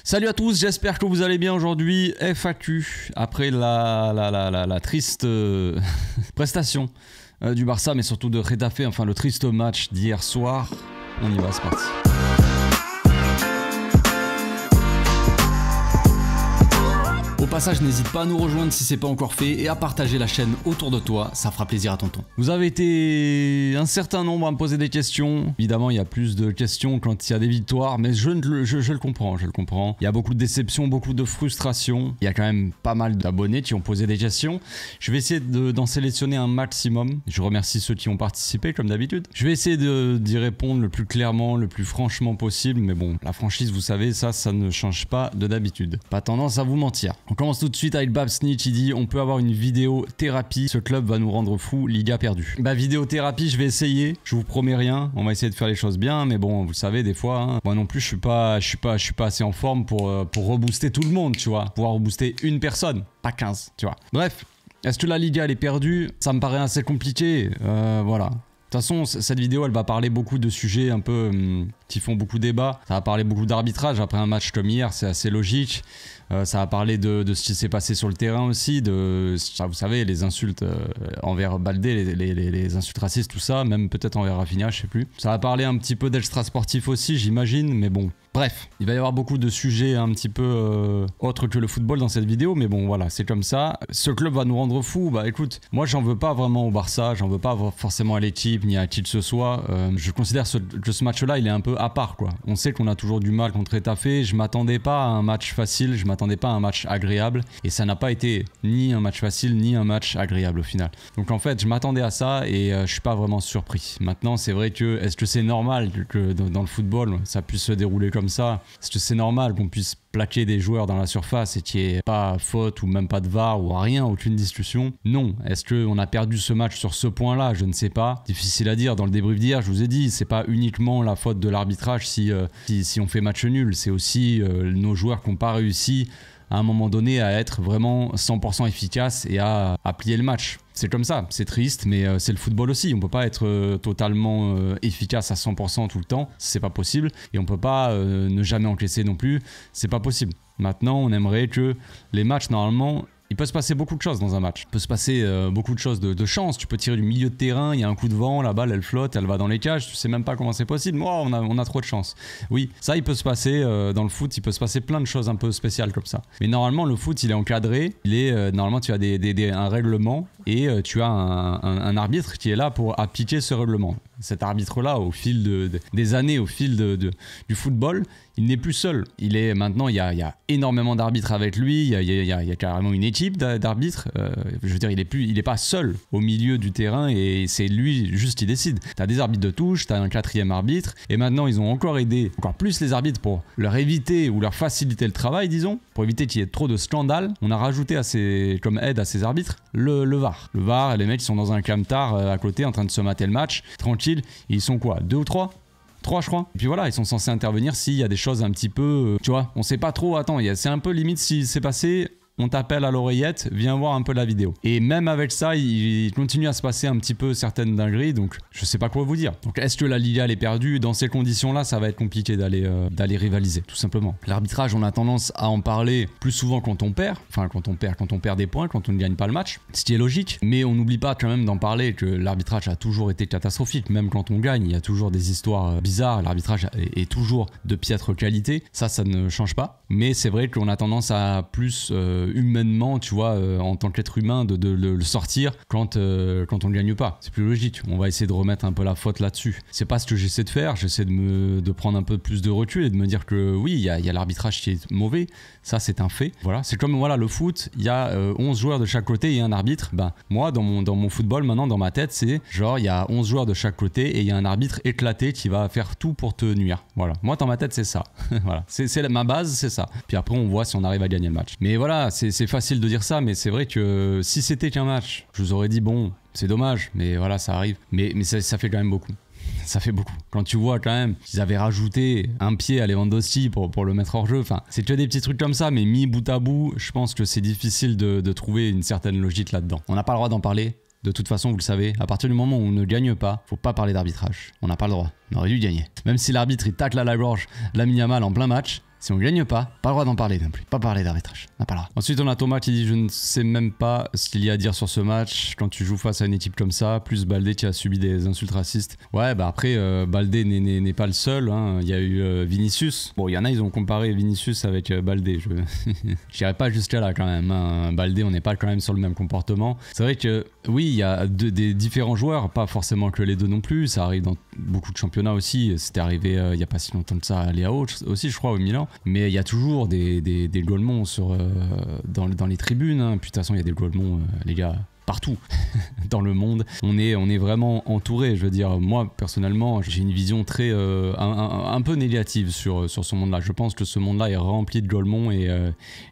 Salut à tous, j'espère que vous allez bien aujourd'hui. FAQ, après la triste prestation du Barça, mais surtout de Getafe, enfin le triste match d'hier soir. On y va, c'est parti. Au passage, n'hésite pas à nous rejoindre si c'est pas encore fait et à partager la chaîne autour de toi, ça fera plaisir à tonton. Vous avez été un certain nombre à me poser des questions. Évidemment, il y a plus de questions quand il y a des victoires, mais je le comprends, Il y a beaucoup de déceptions, beaucoup de frustrations. Il y a quand même pas mal d'abonnés qui ont posé des questions. Je vais essayer d'en sélectionner un maximum. Je remercie ceux qui ont participé, comme d'habitude. Je vais essayer d'y répondre le plus clairement, le plus franchement possible, mais bon, la franchise, vous savez, ça ne change pas de d'habitude. Pas tendance à vous mentir. On commence tout de suite avec Babsnitch, il dit on peut avoir une vidéo thérapie, ce club va nous rendre fous, Liga perdue. Bah vidéo thérapie, je vais essayer, je vous promets rien, on va essayer de faire les choses bien, mais bon, vous savez des fois, hein, moi non plus je suis pas assez en forme pour rebooster tout le monde, tu vois, pouvoir rebooster une personne, pas 15, tu vois. Bref, est-ce que la Liga elle est perdue? Ça me paraît assez compliqué, voilà. De toute façon, cette vidéo, elle va parler beaucoup de sujets un peu qui font beaucoup débat. Ça va parler beaucoup d'arbitrage après un match comme hier, c'est assez logique. Ça va parler de ce qui s'est passé sur le terrain aussi, vous savez, les insultes envers Baldé, les insultes racistes, tout ça, même peut-être envers Rafinha, je sais plus. Ça va parler un petit peu d'extra sportif aussi, j'imagine, mais bon. Bref, il va y avoir beaucoup de sujets un petit peu autres que le football dans cette vidéo, mais bon, voilà, c'est comme ça. Ce club va nous rendre fous. Bah écoute, moi j'en veux pas vraiment au Barça, j'en veux pas forcément à l'équipe, ni à qui que ce soit. Je considère que ce match-là, il est un peu à part, quoi. On sait qu'on a toujours du mal contre Getafe, je m'attendais pas à un match facile, je m'attendais pas à un match agréable, et ça n'a pas été ni un match facile, ni un match agréable au final. Donc en fait, je m'attendais à ça, et je suis pas vraiment surpris. Maintenant, c'est vrai que, est-ce que c'est normal que dans le football, ça puisse se dérouler comme ça? Est-ce que c'est normal qu'on puisse plaquer des joueurs dans la surface et qu'il n'y ait pas faute ou même pas de VAR ou rien, aucune discussion? Non. Est-ce qu'on a perdu ce match sur ce point-là? Je ne sais pas. Difficile à dire. Dans le débrief d'hier, je vous ai dit, c'est pas uniquement la faute de l'arbitrage si on fait match nul. C'est aussi nos joueurs qui n'ont pas réussi à un moment donné à être vraiment 100% efficaces et à plier le match. C'est comme ça, c'est triste, mais c'est le football aussi. On peut pas être totalement efficace à 100% tout le temps, c'est pas possible. Et on peut pas ne jamais encaisser non plus, c'est pas possible. Maintenant, on aimerait que les matchs, normalement, il peut se passer beaucoup de choses dans un match. Il peut se passer beaucoup de choses de chance. Tu peux tirer du milieu de terrain, il y a un coup de vent, la balle elle flotte, elle va dans les cages, tu sais même pas comment c'est possible. Oh, on a trop de chance. Oui, ça il peut se passer dans le foot, il peut se passer plein de choses un peu spéciales comme ça. Mais normalement le foot il est encadré, normalement tu as un règlement et tu as un arbitre qui est là pour appliquer ce règlement. Cet arbitre-là, au fil des années, au fil du football, il n'est plus seul. Maintenant, il y a énormément d'arbitres avec lui, il y a carrément une équipe d'arbitres. Je veux dire, il est pas seul au milieu du terrain et c'est lui juste qui décide. Tu as des arbitres de touche, tu as un 4e arbitre, et maintenant, ils ont encore aidé encore plus les arbitres pour leur éviter ou leur faciliter le travail, disons, pour éviter qu'il y ait trop de scandales. On a rajouté comme aide à ces arbitres le VAR. Le VAR, les mecs ils sont dans un camtar à côté en train de se mater le match, tranquille. Ils sont quoi, 2 ou 3 je crois. Et puis voilà, ils sont censés intervenir s'il y a des choses un petit peu... tu vois, on sait pas trop, attends, c'est un peu limite si c'est passé... On t'appelle à l'oreillette, viens voir un peu la vidéo. Et même avec ça, il continue à se passer un petit peu certaines dingueries, donc je sais pas quoi vous dire. Donc est-ce que la Liga elle est perdue? Dans ces conditions-là, ça va être compliqué d'aller rivaliser, tout simplement. L'arbitrage, on a tendance à en parler plus souvent quand on perd, quand on perd des points, quand on ne gagne pas le match, ce qui est logique. Mais on n'oublie pas quand même d'en parler que l'arbitrage a toujours été catastrophique, même quand on gagne, il y a toujours des histoires bizarres, l'arbitrage est toujours de piètre qualité, ça ne change pas. Mais c'est vrai qu'on a tendance à plus... humainement, tu vois, en tant qu'être humain, de le sortir quand on ne gagne pas. C'est plus logique. On va essayer de remettre un peu la faute là-dessus. C'est pas ce que j'essaie de faire. J'essaie de prendre un peu plus de recul et de me dire que oui, il y a l'arbitrage qui est mauvais. Ça, c'est un fait. Voilà. C'est comme le foot. Il y a 11 joueurs de chaque côté et un arbitre. Moi, dans mon football, maintenant, dans ma tête, c'est genre, il y a 11 joueurs de chaque côté et il y a un arbitre éclaté qui va faire tout pour te nuire. Voilà. Moi, dans ma tête, c'est ça. Voilà. C'est ma base, c'est ça. Puis après, on voit si on arrive à gagner le match. Mais voilà, c'est facile de dire ça, mais c'est vrai que si c'était qu'un match, je vous aurais dit bon, c'est dommage, mais voilà, ça arrive. Mais ça fait quand même beaucoup. Ça fait beaucoup. Quand tu vois quand même qu'ils avaient rajouté un pied à Lewandowski pour le mettre hors jeu, c'est que des petits trucs comme ça, mais mis bout à bout, je pense que c'est difficile de trouver une certaine logique là-dedans. On n'a pas le droit d'en parler. De toute façon, vous le savez, à partir du moment où on ne gagne pas, faut pas parler d'arbitrage. On n'a pas le droit. On aurait dû gagner. Même si l'arbitre il tacle à la gorge Lamine Yamal en plein match, Si on gagne pas le droit d'en parler non plus. Pas parler d'arbitrage. On n'a pas le droit. Ensuite, on a Thomas qui dit: je ne sais même pas ce qu'il y a à dire sur ce match. Quand tu joues face à une équipe comme ça, plus Baldé qui a subi des insultes racistes. Ouais, bah après, Baldé n'est pas le seul. Hein. Il y a eu Vinicius. Bon, il y en a, ils ont comparé Vinicius avec Baldé. Je n'irai pas jusqu'à là quand même. Hein. Baldé, on n'est pas quand même sur le même comportement. C'est vrai que oui, il y a des différents joueurs, pas forcément que les deux non plus. Ça arrive dans beaucoup de championnats aussi. C'était arrivé il n'y a pas si longtemps que ça à Léao aussi, je crois, au Milan. Mais il y a toujours des golemons dans les tribunes. Hein. Puis de toute façon, il y a des golemons, les gars, partout dans le monde. On est vraiment entouré. Je veux dire, moi personnellement, j'ai une vision très un peu négative sur ce monde-là. Je pense que ce monde-là est rempli de golemons et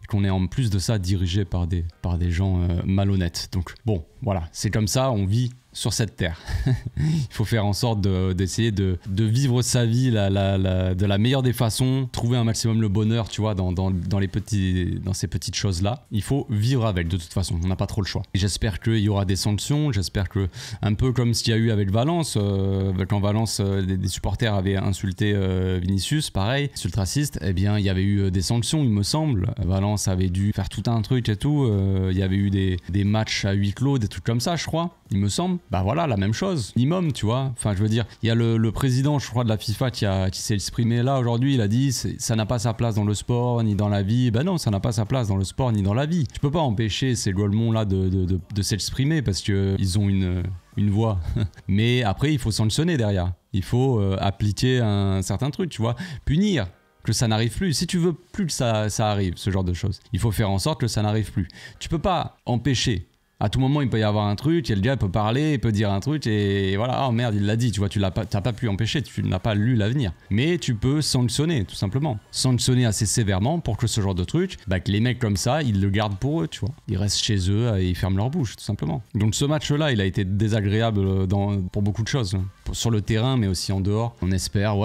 qu'on est en plus de ça dirigé par des gens malhonnêtes. Donc bon, voilà, c'est comme ça, on vit sur cette terre. Il faut faire en sorte d'essayer de vivre sa vie de la meilleure des façons, trouver un maximum le bonheur, tu vois, dans ces petites choses-là. Il faut vivre avec, de toute façon, on n'a pas trop le choix. Et j'espère qu'il y aura des sanctions, j'espère que, un peu comme ce qu'il y a eu avec Valence, quand Valence, des supporters avaient insulté Vinicius, pareil, insulte raciste, eh bien, il y avait eu des sanctions, il me semble. Valence avait dû faire tout un truc et tout, il y avait eu des matchs à huis clos, des trucs comme ça, je crois, il me semble. Bah voilà, la même chose, minimum, tu vois. Enfin, je veux dire, il y a le président, je crois, de la FIFA qui s'est exprimé là aujourd'hui. Il a dit ça n'a pas sa place dans le sport ni dans la vie. Ben non, ça n'a pas sa place dans le sport ni dans la vie. Tu peux pas empêcher ces golemons là de s'exprimer parce que ils ont une voix. Mais après, il faut sanctionner derrière. Il faut appliquer un certain truc, tu vois. Punir. Que ça n'arrive plus. Si tu veux plus que ça arrive, ce genre de choses, il faut faire en sorte que ça n'arrive plus. Tu peux pas empêcher. À tout moment, il peut y avoir un truc, et le gars peut parler, il peut dire un truc, et voilà, oh merde, il l'a dit, tu vois, t'as pas pu empêcher, tu n'as pas lu l'avenir. Mais tu peux sanctionner, tout simplement. Sanctionner assez sévèrement pour que ce genre de truc, bah, que les mecs comme ça, ils le gardent pour eux, tu vois. Ils restent chez eux et ils ferment leur bouche, tout simplement. Donc ce match-là, il a été désagréable pour beaucoup de choses. Hein. Sur le terrain, mais aussi en dehors. On espère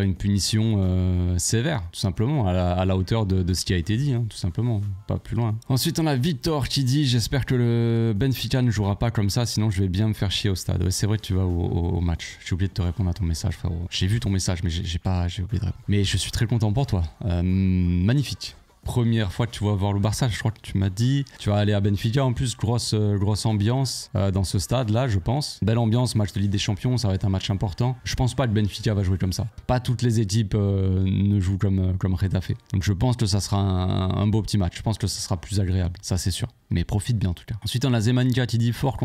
une punition sévère, tout simplement, à la hauteur de ce qui a été dit, hein, tout simplement, pas plus loin. Ensuite, on a Victor qui dit: j'espère que le Benfica ne jouera pas comme ça, sinon je vais bien me faire chier au stade. Ouais, c'est vrai que tu vas au match. J'ai oublié de te répondre à ton message, frérot. J'ai vu ton message, mais j'ai oublié de répondre. Mais je suis très content pour toi. Magnifique. Première fois que tu vas voir le Barça, je crois que tu m'as dit. Tu vas aller à Benfica en plus, grosse ambiance dans ce stade là, je pense. Belle ambiance, match de Ligue des Champions, ça va être un match important. Je pense pas que Benfica va jouer comme ça. Pas toutes les équipes ne jouent comme Retafe. Donc je pense que ça sera un beau petit match. Je pense que ça sera plus agréable, ça c'est sûr. Mais profite bien en tout cas. Ensuite on a Zemanika qui dit forts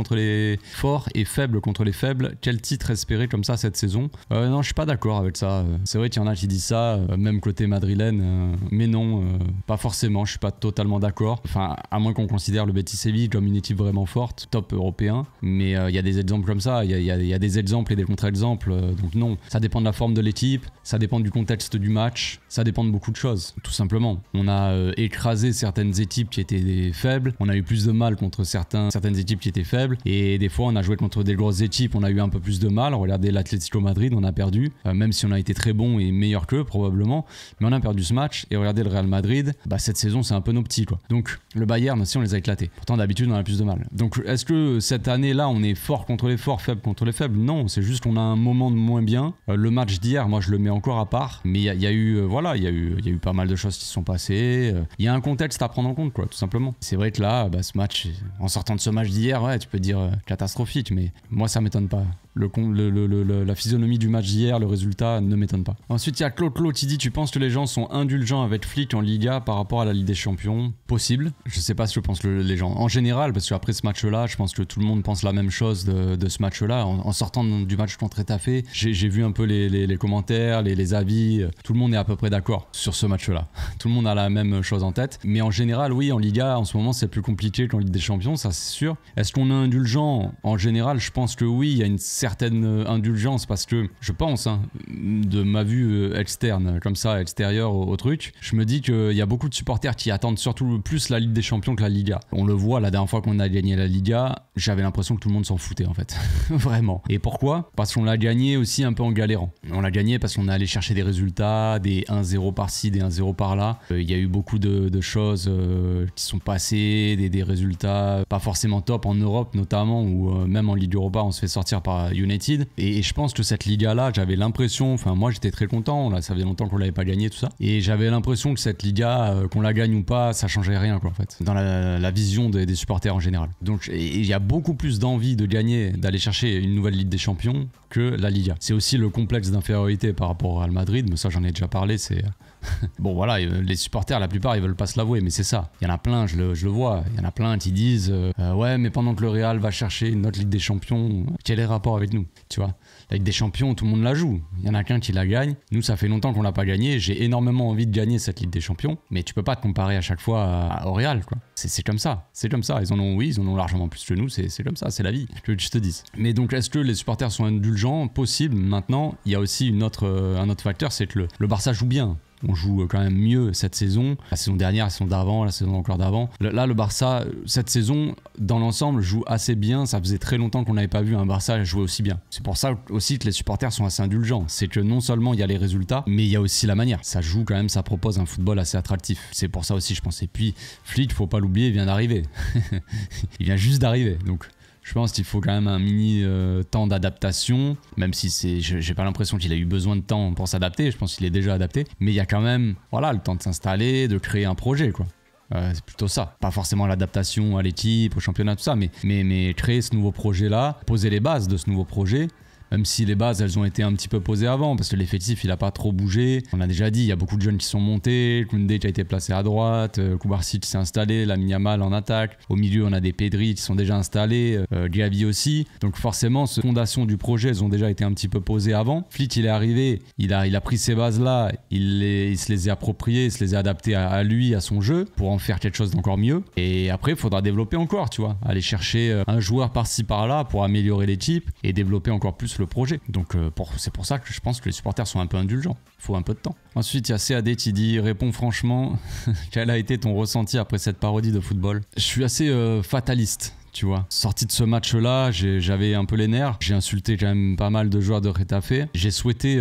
et faibles contre les faibles. Quel titre espérer comme ça cette saison? Non, je suis pas d'accord avec ça. C'est vrai qu'il y en a qui disent ça, même côté madrilène. Mais non, pas forcément, je suis pas totalement d'accord. Enfin, à moins qu'on considère le Betis Séville comme une équipe vraiment forte, top européen. Mais il y a des exemples comme ça, il y a des exemples et des contre-exemples. Donc non, ça dépend de la forme de l'équipe, ça dépend du contexte du match, ça dépend de beaucoup de choses, tout simplement. On a écrasé certaines équipes qui étaient faibles, on a eu plus de mal contre certaines équipes qui étaient faibles, et des fois on a joué contre des grosses équipes, on a eu un peu plus de mal. Regardez l'Atlético Madrid, on a perdu, même si on a été très bon et meilleur qu'eux probablement, mais on a perdu ce match. Et regardez le Real Madrid, bah cette saison c'est un peu nos petits quoi. Donc le Bayern aussi on les a éclatés. Pourtant d'habitude on a plus de mal. Donc est-ce que cette année là on est fort contre les forts, faible contre les faibles? Non, c'est juste qu'on a un moment de moins bien. Le match d'hier, moi je le mets encore à part, mais il y a eu pas mal de choses qui se sont passées. Il y a un contexte à prendre en compte quoi, tout simplement. C'est vrai que là, ce match, en sortant de ce match d'hier, ouais, tu peux dire catastrophique, mais moi ça m'étonne pas. La physionomie du match d'hier, le résultat ne m'étonne pas. Ensuite, il y a Claude qui dit: tu penses que les gens sont indulgents avec Flick en Liga par rapport à la Ligue des Champions? Possible. Je sais pas ce que pensent les gens. En général, parce qu'après ce match-là, je pense que tout le monde pense la même chose de ce match-là. En sortant du match contre Retafe, j'ai vu un peu les commentaires, les avis. Tout le monde est à peu près d'accord sur ce match-là. Tout le monde a la même chose en tête. Mais en général, oui, en Liga, en ce moment, c'est plus compliqué qu'en Ligue des Champions, ça c'est sûr. Est-ce qu'on est indulgent? En général, je pense que oui, il y a une certaine indulgence, parce que je pense, de ma vue externe, comme ça, extérieure au truc, je me dis qu'il y a beaucoup beaucoup de supporters qui attendent surtout plus la Ligue des Champions que la Liga. On le voit, la dernière fois qu'on a gagné la Liga, j'avais l'impression que tout le monde s'en foutait en fait. Vraiment. Et pourquoi? Parce qu'on l'a gagné aussi un peu en galérant. On l'a gagné parce qu'on est allé chercher des résultats, des 1-0 par-ci, des 1-0 par-là. Il y a eu beaucoup de choses qui sont passées, des résultats pas forcément top en Europe notamment, ou même en Ligue Europa on se fait sortir par United. Et je pense que cette Liga-là, j'avais l'impression, enfin moi j'étais très content, là ça faisait longtemps qu'on l'avait pas gagné tout ça, et j'avais l'impression que cette Liga, qu'on la gagne ou pas, ça changeait rien quoi en fait, dans la vision des supporters en général. Donc il y a beaucoup plus d'envie de gagner, d'aller chercher une nouvelle Ligue des Champions que la Liga. C'est aussi le complexe d'infériorité par rapport au Real Madrid, mais ça j'en ai déjà parlé, c'est... Bon voilà, les supporters la plupart ils veulent pas se l'avouer, mais c'est ça. Il y en a plein, je le vois, il y en a plein qui disent ouais mais pendant que le Real va chercher notre Ligue des Champions, quel est le rapport avec nous, tu vois? La Ligue des Champions, tout le monde la joue, il y en a qu'un qui la gagne. Nous ça fait longtemps qu'on l'a pas gagné, j'ai énormément envie de gagner cette Ligue des Champions, mais tu peux pas te comparer à chaque fois au Real quoi. C'est comme ça, c'est comme ça. Ils en ont largement plus que nous, c'est comme ça, c'est la vie, que je te dise. Mais donc est-ce que les supporters sont indulgents? Possible. Maintenant, il y a aussi un autre facteur, c'est que le Barça joue bien. On joue quand même mieux cette saison. La saison dernière, la saison d'avant, la saison encore d'avant. Là, le Barça, cette saison, dans l'ensemble, joue assez bien. Ça faisait très longtemps qu'on n'avait pas vu un Barça jouer aussi bien. C'est pour ça aussi que les supporters sont assez indulgents. C'est que non seulement il y a les résultats, mais il y a aussi la manière. Ça joue quand même, ça propose un football assez attractif. C'est pour ça aussi, je pense. Et puis, Flick, faut pas l'oublier, il vient d'arriver. Il vient juste d'arriver. Donc... je pense qu'il faut quand même un mini temps d'adaptation, même si j'ai pas l'impression qu'il a eu besoin de temps pour s'adapter, je pense qu'il est déjà adapté, mais il y a quand même le temps de s'installer, de créer un projet quoi. C'est plutôt ça, pas forcément l'adaptation à l'équipe, au championnat, tout ça, mais créer ce nouveau projet là, poser les bases de ce nouveau projet. Même si les bases elles ont été un petit peu posées avant, parce que l'effectif il a pas trop bougé. On a déjà dit, il y a beaucoup de jeunes qui sont montés, Koundé qui a été placé à droite, Kubarsi qui s'est installé, Lamine Yamal en attaque. Au milieu on a des Pedri qui sont déjà installés, Gavi aussi. Donc forcément, ces fondations du projet elles ont déjà été un petit peu posées avant. Flick il est arrivé, il a pris ces bases là, il se les a appropriées, il se les a adaptées à lui, à son jeu, pour en faire quelque chose d'encore mieux. Et après il faudra développer encore, tu vois, aller chercher un joueur par-ci par-là pour améliorer l'équipe et développer encore plus le projet. Donc c'est pour ça que je pense que les supporters sont un peu indulgents. Il faut un peu de temps. Ensuite, il y a CAD qui dit: réponds franchement, quel a été ton ressenti après cette parodie de football? Je suis assez fataliste. Tu vois, sorti de ce match-là, j'avais un peu les nerfs. J'ai insulté quand même pas mal de joueurs de Retafe. J'ai souhaité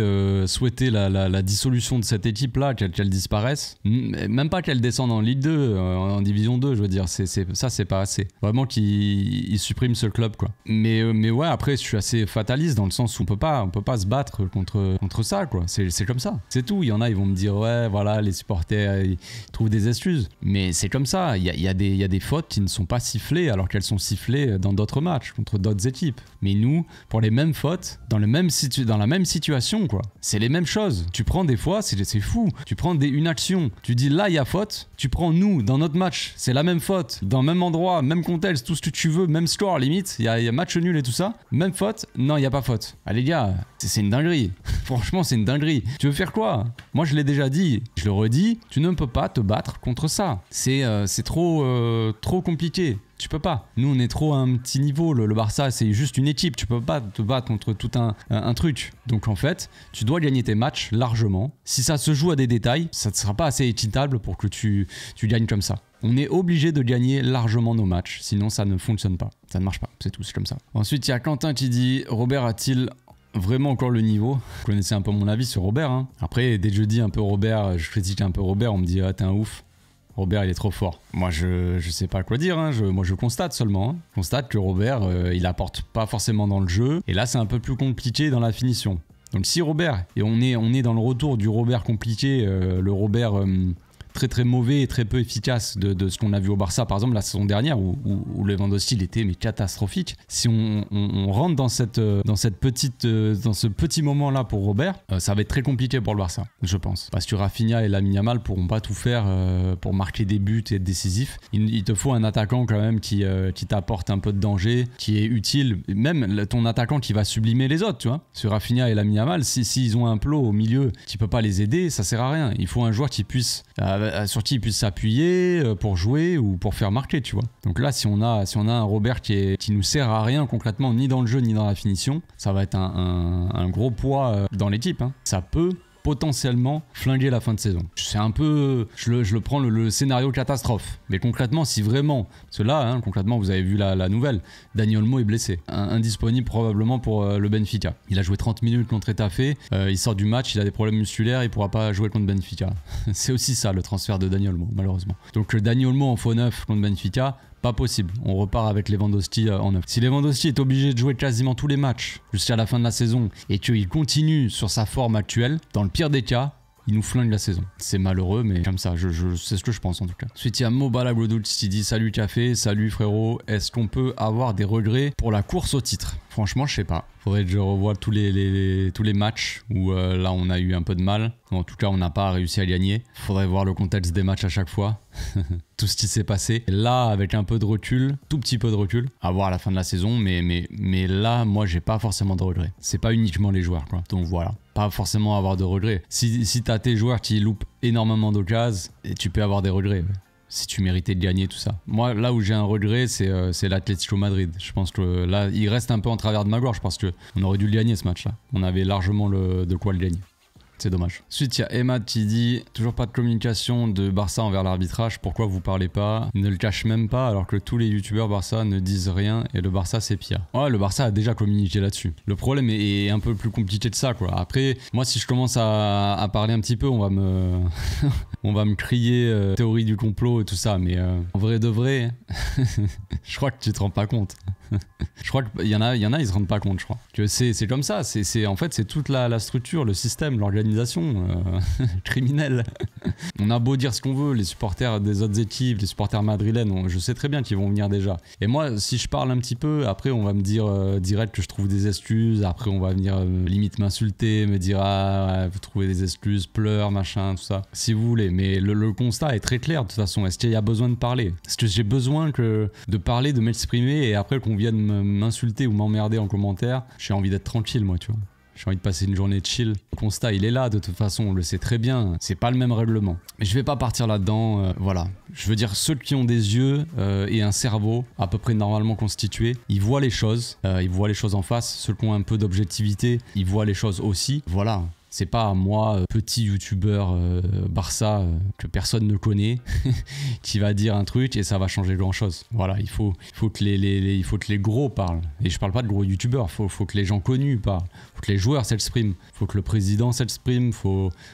la dissolution de cette équipe-là, qu'elle disparaisse. Même pas qu'elle descende en Ligue 2, en Division 2, je veux dire. Ça, c'est pas assez. Vraiment qu'ils suppriment ce club, quoi. Mais ouais, après, je suis assez fataliste dans le sens où on peut pas se battre contre ça, quoi. C'est comme ça. C'est tout. Il y en a, ils vont me dire, ouais, voilà, les supporters, ils trouvent des excuses. Mais c'est comme ça. Il y a des fautes qui ne sont pas sifflées alors qu'elles sont sifflés dans d'autres matchs contre d'autres équipes. Mais nous, pour les mêmes fautes, dans la même situation, quoi. C'est les mêmes choses. Tu prends des fois, c'est fou. Tu prends une action, tu dis là il y a faute. Tu prends nous dans notre match, c'est la même faute, dans le même endroit, même contexte, tout ce que tu veux, même score limite. Il y a match nul et tout ça. Même faute, non il y a pas faute. Ah les gars, c'est une dinguerie. Franchement c'est une dinguerie. Tu veux faire quoi? Moi je l'ai déjà dit, je le redis. Tu ne peux pas te battre contre ça. C'est trop compliqué. Tu peux pas. Nous, on est trop à un petit niveau. Le Barça, c'est juste une équipe. Tu peux pas te battre contre tout un truc. Donc, en fait, tu dois gagner tes matchs largement. Si ça se joue à des détails, ça ne sera pas assez équitable pour que tu gagnes comme ça. On est obligé de gagner largement nos matchs. Sinon, ça ne fonctionne pas. Ça ne marche pas. C'est tout. C'est comme ça. Ensuite, il y a Quentin qui dit: Robert a-t-il vraiment encore le niveau? Vous connaissez un peu mon avis sur Robert, hein. Après, dès que je dis un peu Robert, je critique un peu Robert, on me dit: ah, t'es un ouf. Robert il est trop fort. Moi je sais pas quoi dire, hein. Moi je constate seulement. Je constate que Robert il apporte pas forcément dans le jeu. Et là c'est un peu plus compliqué dans la finition. Donc si Robert, et on est dans le retour du Robert compliqué, le Robert très très mauvais et très peu efficace de ce qu'on a vu au Barça par exemple la saison dernière où Lewandowski il était mais catastrophique. Si on rentre dans ce petit moment là pour Robert, ça va être très compliqué pour le Barça, je pense, parce que Rafinha et Lamine Yamal pourront pas tout faire pour marquer des buts et être décisifs. Il te faut un attaquant quand même qui t'apporte un peu de danger, qui est utile, même ton attaquant qui va sublimer les autres, tu vois. Sur Rafinha et Lamine Yamal, s'ils ont un plot au milieu qui peut pas les aider, ça sert à rien. Il faut un joueur qui puisse sur qui il puisse s'appuyer pour jouer ou pour faire marquer, tu vois. Donc là, si on a un Robert qui nous sert à rien concrètement, ni dans le jeu ni dans la finition, ça va être un gros poids dans l'équipe, hein. Ça peut potentiellement flinguer la fin de saison. C'est un peu, je le prends le scénario catastrophe. Mais concrètement, si vraiment, parce que là, concrètement, vous avez vu la nouvelle, Dani Olmo est blessé, indisponible probablement pour le Benfica. Il a joué 30 minutes contre Etafé, il sort du match, il a des problèmes musculaires, il pourra pas jouer contre Benfica. C'est aussi ça le transfert de Dani Olmo, malheureusement. Donc Dani Olmo en faux neuf contre Benfica, pas possible. On repart avec Lewandowski en neuf. Si Lewandowski est obligé de jouer quasiment tous les matchs jusqu'à la fin de la saison et qu'il continue sur sa forme actuelle, dans le pire des cas, il nous flingue la saison. C'est malheureux, mais comme ça, c'est ce que je pense en tout cas. Ensuite, il y a Mobala Glodoul qui dit salut café, salut frérot, est-ce qu'on peut avoir des regrets pour la course au titre? Franchement, je sais pas. Faudrait que je revoie tous les matchs où là on a eu un peu de mal. En tout cas, on n'a pas réussi à gagner. Faudrait voir le contexte des matchs à chaque fois. Tout ce qui s'est passé. Et là, avec un peu de recul, tout petit peu de recul, à voir la fin de la saison, mais là, moi, j'ai pas forcément de regrets. C'est pas uniquement les joueurs, quoi. Donc voilà. Pas forcément avoir de regrets. Si t'as tes joueurs qui loupent énormément d'occasions, tu peux avoir des regrets. Ouais. Si tu méritais de gagner tout ça. Moi, là où j'ai un regret, c'est l'Atlético Madrid. Je pense que là, il reste un peu en travers de ma gorge parce qu'on aurait dû le gagner ce match-là. On avait largement de quoi le gagner. C'est dommage. Ensuite, il y a Emma qui dit toujours pas de communication de Barça envers l'arbitrage. Pourquoi vous parlez pas? Ils ne le cachent même pas alors que tous les youtubeurs Barça ne disent rien et le Barça c'est pire. Ouais, le Barça a déjà communiqué là-dessus. Le problème est un peu plus compliqué de ça, quoi. Après, moi, si je commence à parler un petit peu, on va me crier théorie du complot et tout ça. Mais en vrai de vrai, je crois que tu te rends pas compte. Je crois qu'il y en a, ils se rendent pas compte, je crois. Que c'est comme ça. En fait, c'est toute la structure, le système, l'organisation criminelle. On a beau dire ce qu'on veut, les supporters des autres équipes, les supporters madrilènes, je sais très bien qu'ils vont venir déjà. Et moi, si je parle un petit peu, après, on va me dire direct que je trouve des excuses. Après, on va venir limite m'insulter, me dire ah, vous trouvez des excuses, pleurs, machin, tout ça. Si vous voulez. Mais le constat est très clair de toute façon. Est-ce qu'il y a besoin de parler? Est-ce que j'ai besoin de parler, de m'exprimer et après qu'on vienne m'insulter ou m'emmerder en commentaire? J'ai envie d'être tranquille, moi, tu vois. J'ai envie de passer une journée de chill. Le constat, il est là, de toute façon, on le sait très bien. C'est pas le même règlement. Mais je vais pas partir là-dedans. Voilà. Je veux dire, ceux qui ont des yeux et un cerveau à peu près normalement constitué, ils voient les choses. Ils voient les choses en face. Ceux qui ont un peu d'objectivité, ils voient les choses aussi. Voilà. C'est pas moi, petit youtubeur Barça que personne ne connaît, qui va dire un truc et ça va changer grand chose. Voilà, il faut que les gros parlent. Et je parle pas de gros youtubeurs, faut que les gens connus parlent. Faut que les joueurs s'expriment. Faut que le président s'exprime.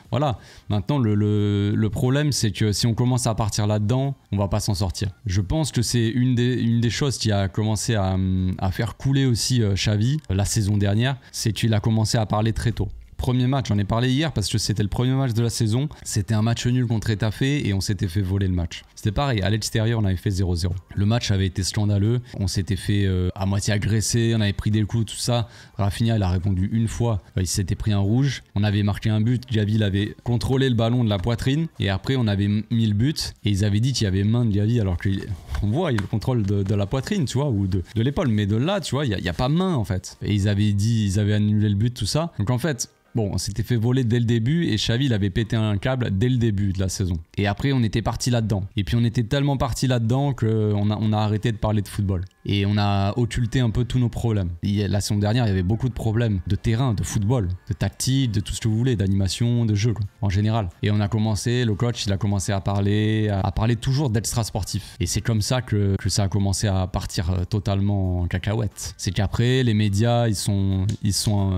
Voilà. Maintenant, le problème, c'est que si on commence à partir là-dedans, on va pas s'en sortir. Je pense que c'est une des choses qui a commencé à faire couler aussi Xavi la saison dernière, c'est qu'il a commencé à parler très tôt. Premier match, j'en ai parlé hier parce que c'était le premier match de la saison. C'était un match nul contre Etafé et on s'était fait voler le match. C'était pareil, à l'extérieur, on avait fait 0-0. Le match avait été scandaleux. On s'était fait à moitié agresser, on avait pris des coups, tout ça. Rafinha, il a répondu une fois. Il s'était pris un rouge. On avait marqué un but. Gavi, il avait contrôlé le ballon de la poitrine. Et après, on avait mis le but. Et ils avaient dit qu'il y avait main de Gavi alors qu'on voit, il contrôle de la poitrine, tu vois, ou de l'épaule. Mais de là, tu vois, il n'y a pas main en fait. Et ils avaient annulé le but, tout ça. Donc en fait, bon, on s'était fait voler dès le début et Xavi, il avait pété un câble dès le début de la saison. Et après, on était parti là-dedans. Et puis, on était tellement parti là-dedans qu'on a arrêté de parler de football. Et on a occulté un peu tous nos problèmes. La saison dernière, il y avait beaucoup de problèmes de terrain, de football, de tactique, de tout ce que vous voulez, d'animation, de jeu, quoi, en général. Et on a commencé, le coach, il a commencé à parler toujours d'extra sportif. Et c'est comme ça que ça a commencé à partir totalement en cacahuète. C'est qu'après, les médias, ils sont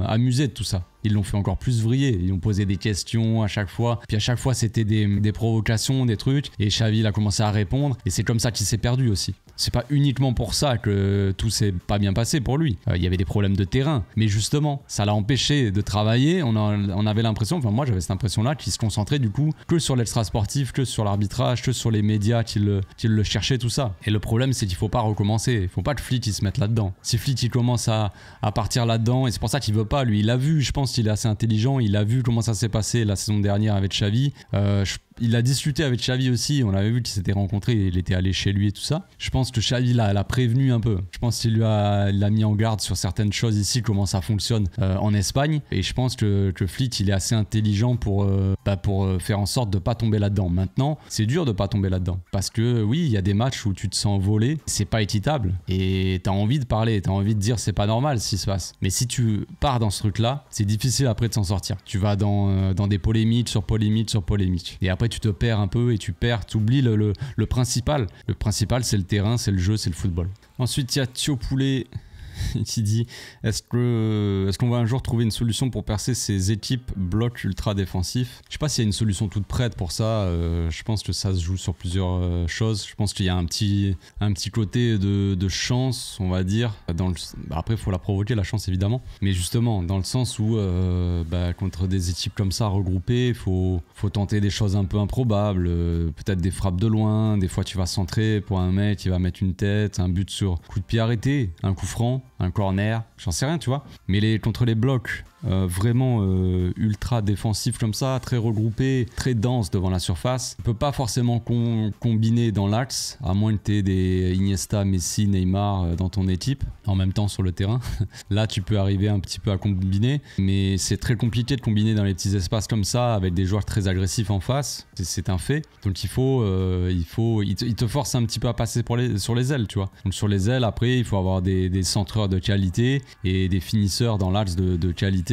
amusés de tout ça. Ils l'ont fait encore plus vriller. Ils ont posé des questions à chaque fois. Puis à chaque fois, c'était des provocations, des trucs. Et Xavi, il a commencé à répondre. Et c'est comme ça qu'il s'est perdu aussi. C'est pas uniquement pour ça que tout s'est pas bien passé pour lui. Il y avait des problèmes de terrain. Mais justement, ça l'a empêché de travailler. On avait l'impression, enfin moi j'avais cette impression-là, qu'il se concentrait du coup que sur l'extra sportif, que sur l'arbitrage, que sur les médias qui le cherchaient, tout ça. Et le problème, c'est qu'il faut pas recommencer. Il faut pas que Flick il se mette là-dedans. Si Flick il commence à partir là-dedans, et c'est pour ça qu'il veut pas, lui, il a vu, je pense qu'il est assez intelligent, il a vu comment ça s'est passé la saison dernière avec Xavi. Il a discuté avec Xavi aussi, on avait vu qu'il s'était rencontré, il était allé chez lui et tout ça. Je pense que Xavi l'a prévenu un peu. Je pense qu'il l'a mis en garde sur certaines choses ici, comment ça fonctionne en Espagne. Et je pense que Flick, il est assez intelligent pour faire en sorte de pas tomber là-dedans. Maintenant, c'est dur de pas tomber là-dedans. Parce que oui, il y a des matchs où tu te sens volé, c'est pas équitable. Et t'as envie de parler, t'as envie de dire c'est pas normal ce qui se passe. Mais si tu pars dans ce truc-là, c'est difficile après de s'en sortir. Tu vas dans des polémiques sur polémiques sur polémiques. Et après, tu te perds un peu et tu oublies le principal. Le principal, c'est le terrain, c'est le jeu, c'est le football. Ensuite, il y a Thio Poulet qui dit est-ce qu'on va un jour trouver une solution pour percer ces équipes blocs ultra défensifs? Je sais pas s'il y a une solution toute prête pour ça. Je pense que ça se joue sur plusieurs choses. Je pense qu'il y a un petit côté de chance, on va dire. Après, il faut la provoquer, la chance, évidemment. Mais justement, dans le sens où contre des équipes comme ça regroupées, il faut tenter des choses un peu improbables. Peut-être des frappes de loin. Des fois, tu vas centrer pour un mec qui va mettre une tête, un but sur coup de pied arrêté, un coup franc, un corner, j'en sais rien, tu vois. Mais contre les blocs vraiment ultra défensifs comme ça, très regroupés, très denses devant la surface, tu peux pas forcément combiner dans l'axe, à moins que tu aies des Iniesta, Messi, Neymar dans ton équipe en même temps sur le terrain. Là, tu peux arriver un petit peu à combiner, mais c'est très compliqué de combiner dans les petits espaces comme ça avec des joueurs très agressifs en face. C'est un fait. Donc il te force un petit peu à passer sur les ailes, tu vois. Donc sur les ailes, après, il faut avoir des centreurs de qualité et des finisseurs dans l'axe de qualité,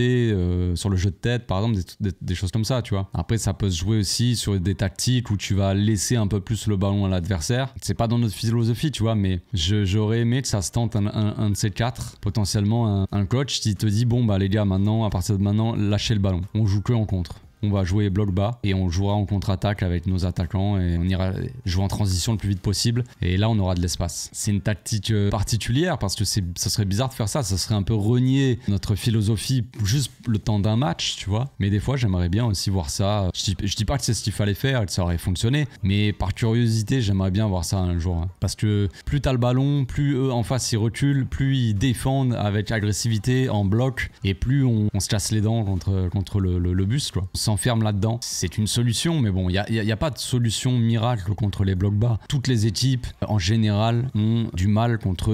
sur le jeu de tête, par exemple, des choses comme ça, tu vois. Après, ça peut se jouer aussi sur des tactiques où tu vas laisser un peu plus le ballon à l'adversaire. C'est pas dans notre philosophie, tu vois, mais j'aurais aimé que ça se tente un de ces quatre, potentiellement un coach qui te dit bon bah les gars, maintenant, à partir de maintenant, lâchez le ballon. On joue que en contre. On va jouer bloc bas et on jouera en contre-attaque avec nos attaquants et on ira jouer en transition le plus vite possible et là on aura de l'espace. C'est une tactique particulière parce que ça serait bizarre de faire ça serait un peu renier notre philosophie juste le temps d'un match, tu vois. Mais des fois j'aimerais bien aussi voir ça. Je dis pas que c'est ce qu'il fallait faire et que ça aurait fonctionné, mais par curiosité j'aimerais bien voir ça un jour. Parce que plus t'as le ballon, plus eux en face ils reculent, plus ils défendent avec agressivité en bloc et plus on se casse les dents contre le bus, quoi. On s'enferme là-dedans. C'est une solution, mais bon, il n'y a pas de solution miracle contre les blocs bas. Toutes les équipes, en général, ont du mal contre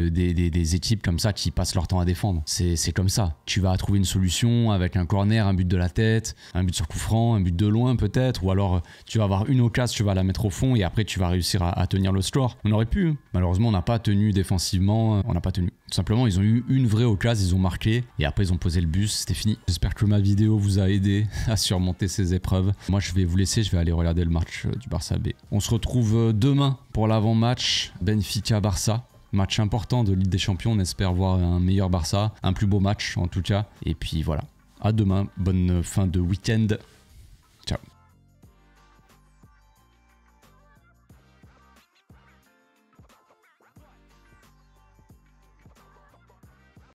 des équipes comme ça qui passent leur temps à défendre. C'est comme ça. Tu vas trouver une solution avec un corner, un but de la tête, un but sur coup franc, un but de loin peut-être, ou alors tu vas avoir une occasion, tu vas la mettre au fond et après tu vas réussir à tenir le score. On aurait pu. Malheureusement, on n'a pas tenu défensivement, on n'a pas tenu. Tout simplement, ils ont eu une vraie occasion, ils ont marqué et après ils ont posé le bus, c'était fini. J'espère que ma vidéo vous a aidé à surmonter ces épreuves. Moi, je vais vous laisser, je vais aller regarder le match du Barça B. On se retrouve demain pour l'avant-match Benfica-Barça. Match important de Ligue des Champions, on espère voir un meilleur Barça, un plus beau match en tout cas. Et puis voilà, à demain, bonne fin de week-end.